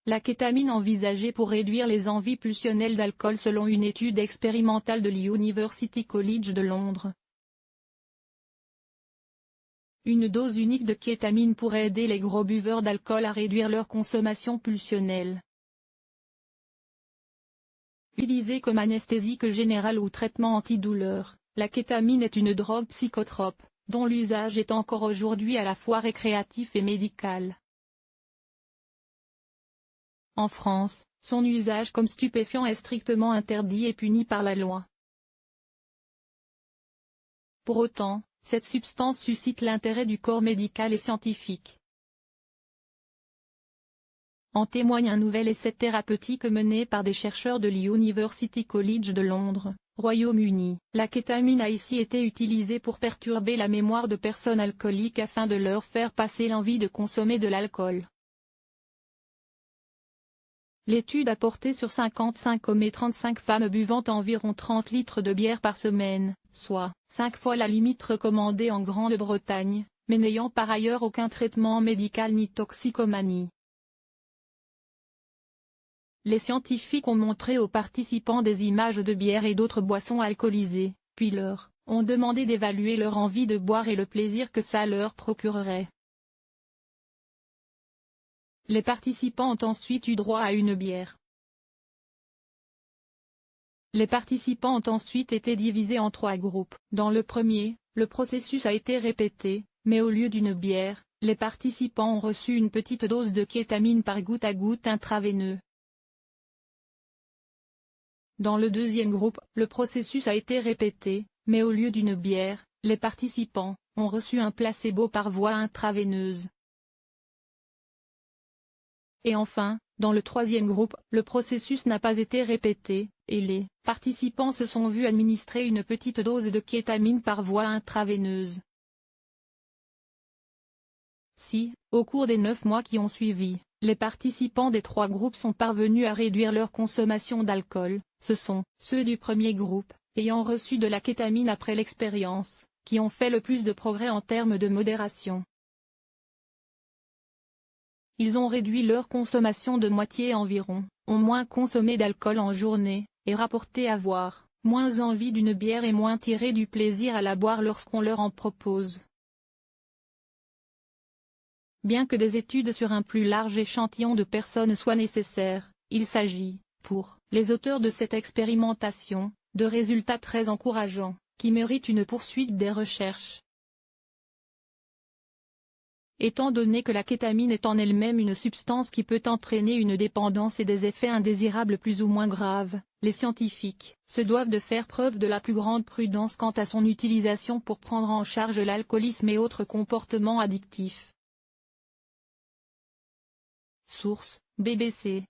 la kétamine envisagée pour réduire les envies pulsionnelles d'alcool selon une étude expérimentale de l'University College de Londres. Une dose unique de kétamine pourrait aider les gros buveurs d'alcool à réduire leur consommation pulsionnelle. Utilisée comme anesthésique générale ou traitement antidouleur, la kétamine est une drogue psychotrope, dont l'usage est encore aujourd'hui à la fois récréatif et médical. En France, son usage comme stupéfiant est strictement interdit et puni par la loi. Pour autant, cette substance suscite l'intérêt du corps médical et scientifique. En témoigne un nouvel essai thérapeutique mené par des chercheurs de l'University College de Londres, Royaume-Uni. La kétamine a ici été utilisée pour perturber la mémoire de personnes alcooliques afin de leur faire passer l'envie de consommer de l'alcool. L'étude a porté sur 55 hommes et 35 femmes buvant environ 30 litres de bière par semaine, soit 5 fois la limite recommandée en Grande-Bretagne, mais n'ayant par ailleurs aucun traitement médical ni toxicomanie. Les scientifiques ont montré aux participants des images de bière et d'autres boissons alcoolisées, puis leur ont demandé d'évaluer leur envie de boire et le plaisir que ça leur procurerait. Les participants ont ensuite eu droit à une bière. Les participants ont ensuite été divisés en 3 groupes. Dans le premier, le processus a été répété, mais au lieu d'une bière, les participants ont reçu une petite dose de kétamine par goutte à goutte intraveineux. Dans le deuxième groupe, le processus a été répété, mais au lieu d'une bière, les participants ont reçu un placebo par voie intraveineuse. Et enfin, dans le troisième groupe, le processus n'a pas été répété, et les participants se sont vus administrer une petite dose de kétamine par voie intraveineuse. Si, au cours des 9 mois qui ont suivi, les participants des 3 groupes sont parvenus à réduire leur consommation d'alcool, ce sont ceux du premier groupe, ayant reçu de la kétamine après l'expérience, qui ont fait le plus de progrès en termes de modération. Ils ont réduit leur consommation de moitié environ, ont moins consommé d'alcool en journée, et rapporté avoir moins envie d'une bière et moins tiré du plaisir à la boire lorsqu'on leur en propose. Bien que des études sur un plus large échantillon de personnes soient nécessaires, il s'agit, pour les auteurs de cette expérimentation, de résultats très encourageants, qui méritent une poursuite des recherches. Étant donné que la kétamine est en elle-même une substance qui peut entraîner une dépendance et des effets indésirables plus ou moins graves, les scientifiques se doivent de faire preuve de la plus grande prudence quant à son utilisation pour prendre en charge l'alcoolisme et autres comportements addictifs. Source: BBC.